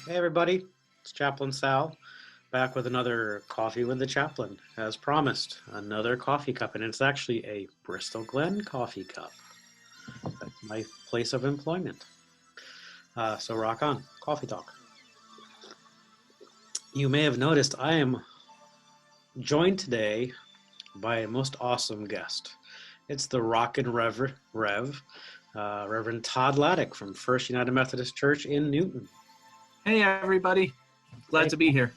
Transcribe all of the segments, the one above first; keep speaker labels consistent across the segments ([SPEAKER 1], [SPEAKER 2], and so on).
[SPEAKER 1] Hey everybody, it's Chaplain Sal back with another Coffee with the Chaplain. As promised, another coffee cup, and it's actually a Bristol Glen coffee cup. That's my place of employment. So rock on, coffee talk. You may have noticed I am joined today by a most awesome guest. It's the Rocking Rev, Reverend Todd Laddick from First United Methodist Church in Newton.
[SPEAKER 2] Hey, everybody. Glad to be here.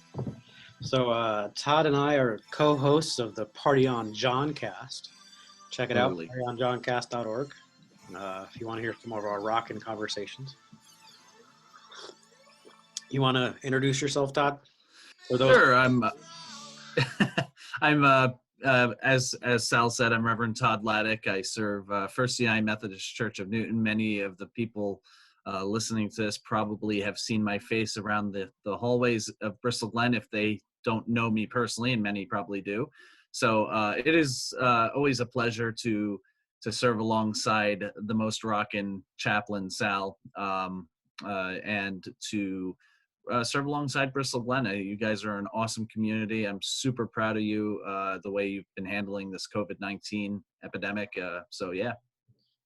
[SPEAKER 1] So Todd and I are co-hosts of the Party on John cast. Check it out, partyonjohncast.org, if you want to hear some of our rockin' conversations. You want to introduce yourself, Todd?
[SPEAKER 2] Sure. As Sal said, I'm Reverend Todd Laddick. I serve First United Methodist Church of Newton. Many of the people listening to this probably have seen my face around the hallways of Bristol Glen if they don't know me personally, and many probably do. So it is always a pleasure to serve alongside the most rockin' chaplain, Sal, and to serve alongside Bristol Glen. You guys are an awesome community. I'm super proud of you, the way you've been handling this COVID-19 epidemic. So yeah,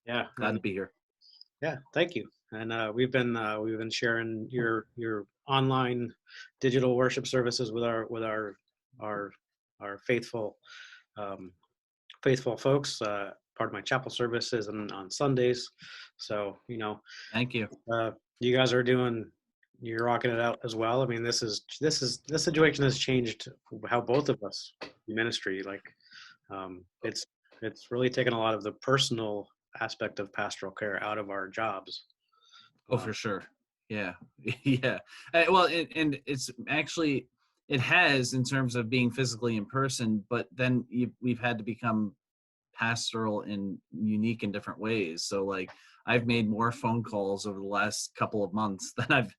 [SPEAKER 2] glad to be here.
[SPEAKER 1] Yeah, thank you. And we've been sharing your online digital worship services with our faithful faithful folks. Part of my chapel services and on Sundays. So
[SPEAKER 2] Thank you.
[SPEAKER 1] You guys you're rocking it out as well. I mean, this situation has changed how both of us do ministry. Like, it's really taken a lot of the personal aspect of pastoral care out of our jobs.
[SPEAKER 2] Oh, for sure. Yeah. Yeah. Well, and it's actually, it has in terms of being physically in person, but then we've had to become pastoral in unique and different ways. So like I've made more phone calls over the last couple of months than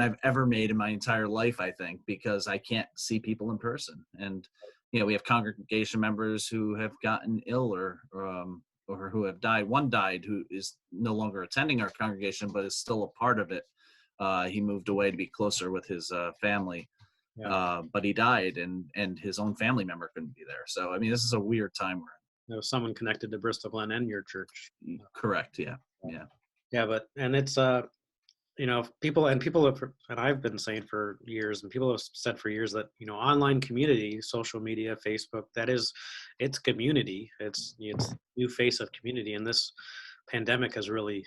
[SPEAKER 2] I've ever made in my entire life, I think, because I can't see people in person. And we have congregation members who have gotten ill or who have died. One died who is no longer attending our congregation, but is still a part of it. He moved away to be closer with his family. Yeah. But he died, and his own family member couldn't be there. So I mean, this is a weird time we're in.
[SPEAKER 1] There was someone connected to Bristol Glen and your church.
[SPEAKER 2] Correct. Yeah.
[SPEAKER 1] But it's people have, and I've been saying for years, and people have said for years that online community, social media, Facebook, it's community. It's new face of community, and this pandemic has really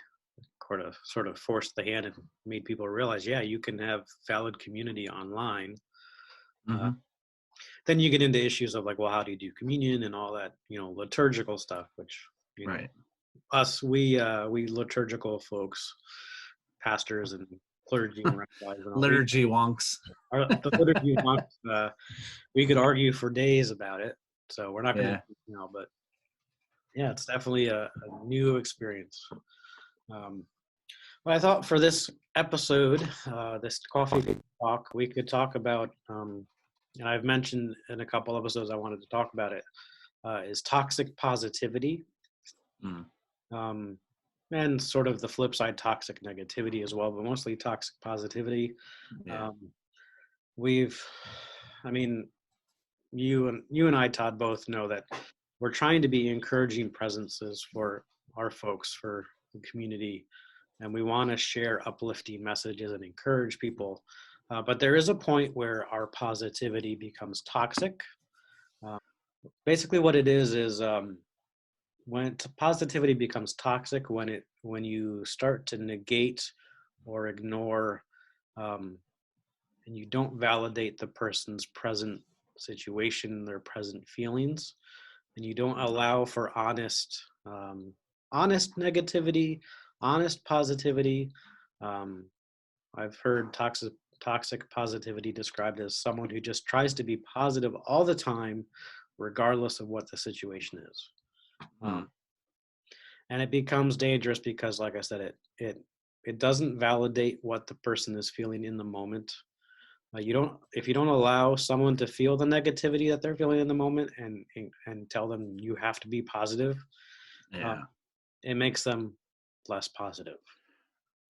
[SPEAKER 1] sort of forced the hand and made people realize, yeah, you can have valid community online.
[SPEAKER 2] Mm-hmm.
[SPEAKER 1] Then you get into issues of like, well, how do you do communion and all that, liturgical stuff, which,
[SPEAKER 2] right.
[SPEAKER 1] Us, we liturgical folks, pastors and clergy and rabbis and all,
[SPEAKER 2] liturgy wonks.
[SPEAKER 1] The liturgy wonks, we could argue for days about it. So we're not going to, but yeah, it's definitely a new experience. Well, I thought for this episode, this coffee talk, we could talk about, and I've mentioned in a couple episodes I wanted to talk about it, is toxic positivity. And sort of the flip side, toxic negativity as well, but mostly toxic positivity.
[SPEAKER 2] Yeah.
[SPEAKER 1] You and I, Todd, both know that we're trying to be encouraging presences for our folks, for the community, and we want to share uplifting messages and encourage people. But there is a point where our positivity becomes toxic. Basically what it is when positivity becomes toxic, when you start to negate or ignore, and you don't validate the person's present situation, their present feelings, and you don't allow for honest negativity, honest positivity. I've heard toxic positivity described as someone who just tries to be positive all the time, regardless of what the situation is. And it becomes dangerous because, like I said, it doesn't validate what the person is feeling in the moment. If you don't allow someone to feel the negativity that they're feeling in the moment and tell them you have to be positive, it makes them less positive.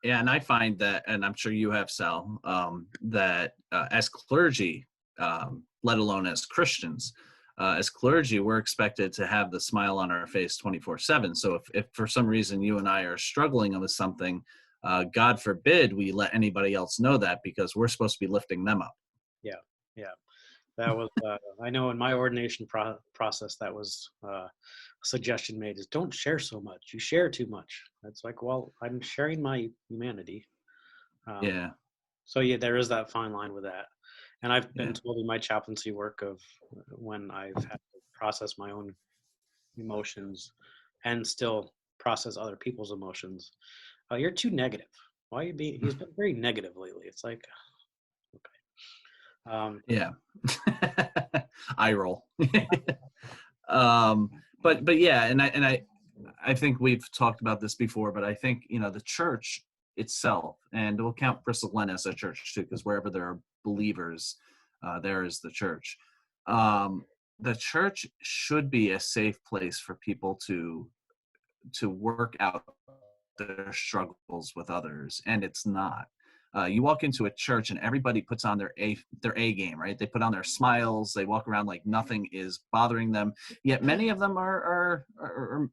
[SPEAKER 2] Yeah, and I find that, and I'm sure you have, Sal, that as clergy, let alone as Christians, as clergy, we're expected to have the smile on our face 24/7. So if for some reason you and I are struggling with something, God forbid we let anybody else know that, because we're supposed to be lifting them up.
[SPEAKER 1] Yeah, yeah. That was, I know in my ordination process, that was a suggestion made is don't share so much. You share too much. It's like, well, I'm sharing my humanity. Um,
[SPEAKER 2] Yeah,
[SPEAKER 1] so yeah, there is that fine line with that. And I've been
[SPEAKER 2] yeah,
[SPEAKER 1] told in my chaplaincy work of when I've had to process my own emotions and still process other people's emotions. You're too negative. Why are you being? He's been very negative lately. It's like,
[SPEAKER 2] yeah. Eye roll. But yeah, and I think we've talked about this before, but I think, the church itself, and we'll count Bristol Glen as a church too, because wherever there are believers, there is the church. The church should be a safe place for people to work out their struggles with others, and it's not. You walk into a church and everybody puts on their A game, right? They put on their smiles. They walk around like nothing is bothering them. Yet many of them or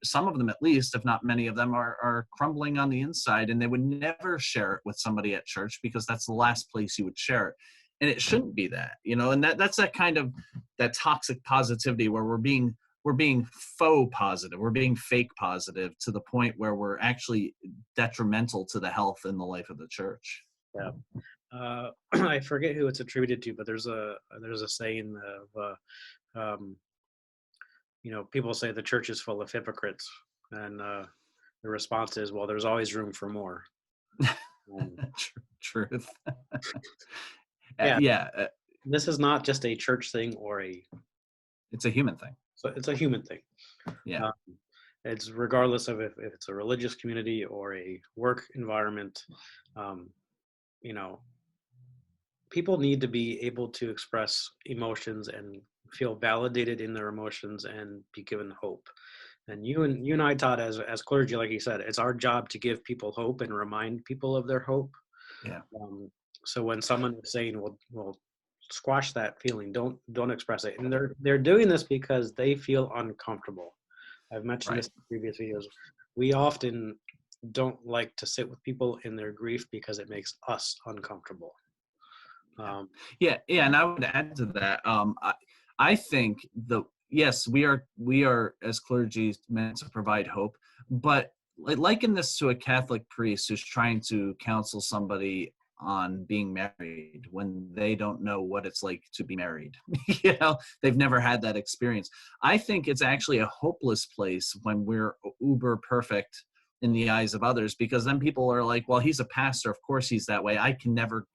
[SPEAKER 2] some of them at least, if not many of them, are crumbling on the inside, and they would never share it with somebody at church because that's the last place you would share it. And it shouldn't be that, and that's that kind of that toxic positivity where we're being faux positive, we're being fake positive to the point where we're actually detrimental to the health and the life of the church.
[SPEAKER 1] yeah. I forget who it's attributed to, but there's a saying of people say the church is full of hypocrites, and the response is, well, there's always room for more. Um,
[SPEAKER 2] Truth.
[SPEAKER 1] yeah,
[SPEAKER 2] Yeah,
[SPEAKER 1] this is not just a church thing or
[SPEAKER 2] it's a human thing.
[SPEAKER 1] so it's a human thing.
[SPEAKER 2] Yeah,
[SPEAKER 1] Um, it's regardless of if it's a religious community or a work environment. Um, you know, people need to be able to express emotions and feel validated in their emotions and be given hope. And you and I, Todd, as clergy, like you said, it's our job to give people hope and remind people of their hope.
[SPEAKER 2] yeah,
[SPEAKER 1] Um, so when someone is saying, "Well, squash that feeling. Don't express it," and they're doing this because they feel uncomfortable. I've mentioned
[SPEAKER 2] right.
[SPEAKER 1] this in previous videos. We often don't like to sit with people in their grief because it makes us uncomfortable.
[SPEAKER 2] Yeah,
[SPEAKER 1] Um,
[SPEAKER 2] yeah. And I would add to that. I think yes, we are as clergy meant to provide hope, but liken this to a Catholic priest who's trying to counsel somebody on being married when they don't know what it's like to be married. They've never had that experience. I think it's actually a hopeless place when we're uber perfect in the eyes of others, because then people are like, well, he's a pastor, of course he's that way, I can never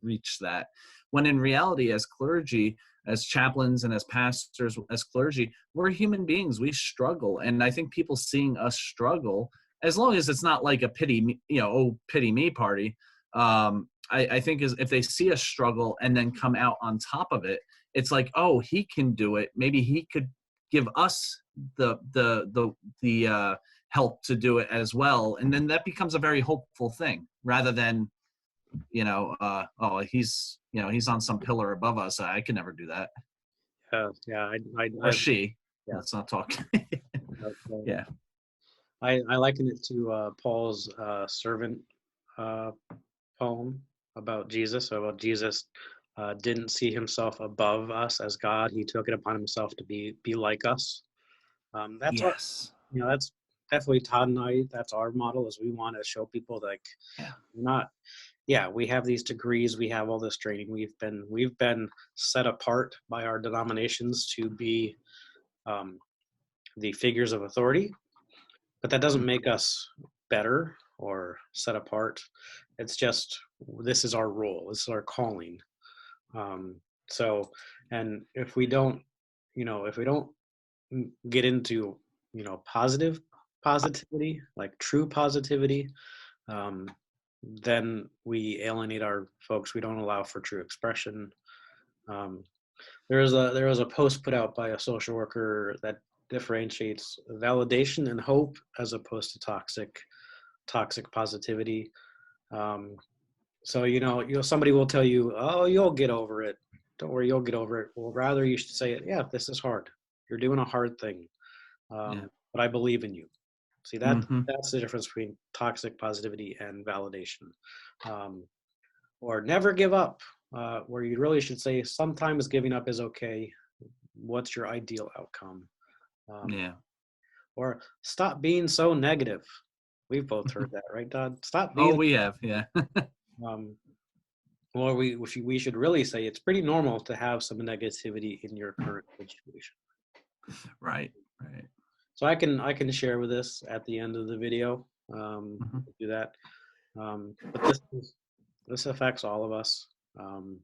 [SPEAKER 2] reach that. When in reality, as clergy, as chaplains, and as pastors, as clergy, we're human beings, we struggle. And I think people seeing us struggle, as long as it's not like a pity me, oh, pity me party, I think is if they see us struggle and then come out on top of it, it's like, oh, he can do it, maybe he could give us the help to do it as well. And then that becomes a very hopeful thing, rather than, oh, he's on some pillar above us, I can never do that.
[SPEAKER 1] yeah,
[SPEAKER 2] Or she,
[SPEAKER 1] yeah.
[SPEAKER 2] let's not talk. Yeah,
[SPEAKER 1] I liken it to Paul's servant uh, poem about Jesus. So about Jesus didn't see himself above us as God. He took it upon himself to be like us. That's our,
[SPEAKER 2] yes,
[SPEAKER 1] that's definitely Todd and I. That's our model. Is we want to show people like
[SPEAKER 2] yeah,
[SPEAKER 1] we're not. Yeah, we have these degrees. We have all this training. We've been set apart by our denominations to be um, the figures of authority, but that doesn't make us better or set apart. It's just this is our role. This is our calling. Um, so, and if we don't get into positivity, like true positivity, um, then we alienate our folks. We don't allow for true expression. Um, there was a post put out by a social worker that differentiates validation and hope as opposed to toxic toxic positivity. So somebody will tell you, "Oh, you'll get over it. Don't worry, you'll get over it." Well, rather you should say, "Yeah, this is hard. You're doing a hard thing,
[SPEAKER 2] Yeah.
[SPEAKER 1] but I believe in you." See,
[SPEAKER 2] Mhm.
[SPEAKER 1] that's the difference between toxic positivity and validation. Or never give up, where you really should say, "Sometimes giving up is okay. What's your ideal outcome?" Um,
[SPEAKER 2] Yeah.
[SPEAKER 1] or stop being so negative. We've both heard that, right, Todd? Stop
[SPEAKER 2] Oh,
[SPEAKER 1] being.
[SPEAKER 2] we have. Yeah.
[SPEAKER 1] Um, or we should really say it's pretty normal to have some negativity in your current situation.
[SPEAKER 2] Right. Right.
[SPEAKER 1] So I can share with this at the end of the video.
[SPEAKER 2] Mhm.
[SPEAKER 1] Do that. But this affects all of us. Um,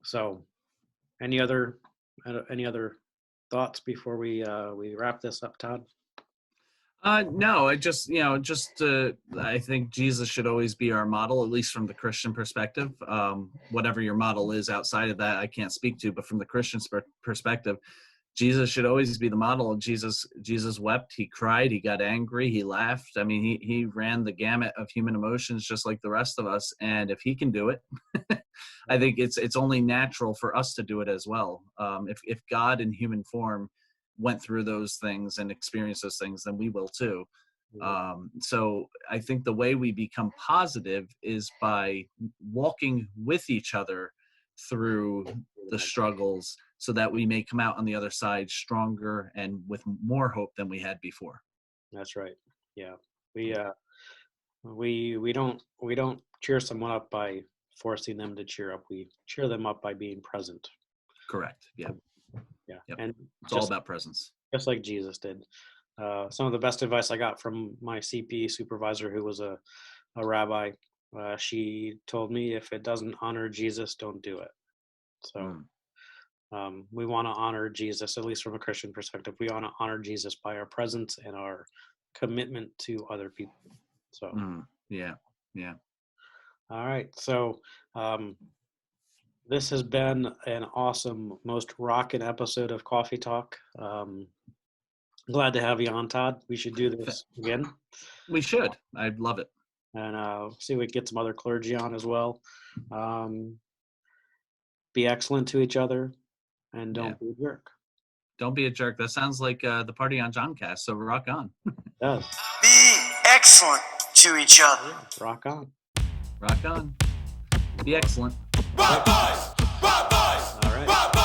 [SPEAKER 1] so any other thoughts before we wrap this up, Todd?
[SPEAKER 2] No, I think Jesus should always be our model, at least from the Christian perspective. Whatever your model is outside of that, I can't speak to, but from the Christian perspective, Jesus should always be the model. Jesus wept, he cried, he got angry, he laughed. I mean, he ran the gamut of human emotions just like the rest of us. And if he can do it, I think it's only natural for us to do it as well. If God in human form went through those things and experienced those things, then we will too. So I think the way we become positive is by walking with each other through the struggles, so that we may come out on the other side stronger and with more hope than we had before.
[SPEAKER 1] That's right. Yeah. We don't cheer someone up by forcing them to cheer up. We cheer them up by being present.
[SPEAKER 2] Correct. Yeah.
[SPEAKER 1] Yeah.
[SPEAKER 2] Yep.
[SPEAKER 1] And
[SPEAKER 2] It's all about presence.
[SPEAKER 1] just like Jesus did. Some of the best advice I got from my CP supervisor, who was a rabbi. She told me, if it doesn't honor Jesus, don't do it. So we want to honor Jesus, at least from a Christian perspective. We want to honor Jesus by our presence and our commitment to other people. So,
[SPEAKER 2] Yeah. Yeah.
[SPEAKER 1] all right. So, this has been an awesome, most rockin' episode of Coffee Talk. Glad to have you on, Todd. We should do this again.
[SPEAKER 2] We should. I'd love it.
[SPEAKER 1] And see if we can get some other clergy on as well. Be excellent to each other, and don't be a jerk.
[SPEAKER 2] Don't be a jerk. That sounds like the party on Johncast. So rock on.
[SPEAKER 1] It does.
[SPEAKER 3] Be excellent to each other.
[SPEAKER 1] Yeah, rock on.
[SPEAKER 2] Rock on. Be excellent.
[SPEAKER 3] Bye, boys. Bye, boys.
[SPEAKER 1] All right.
[SPEAKER 3] Bye, boys.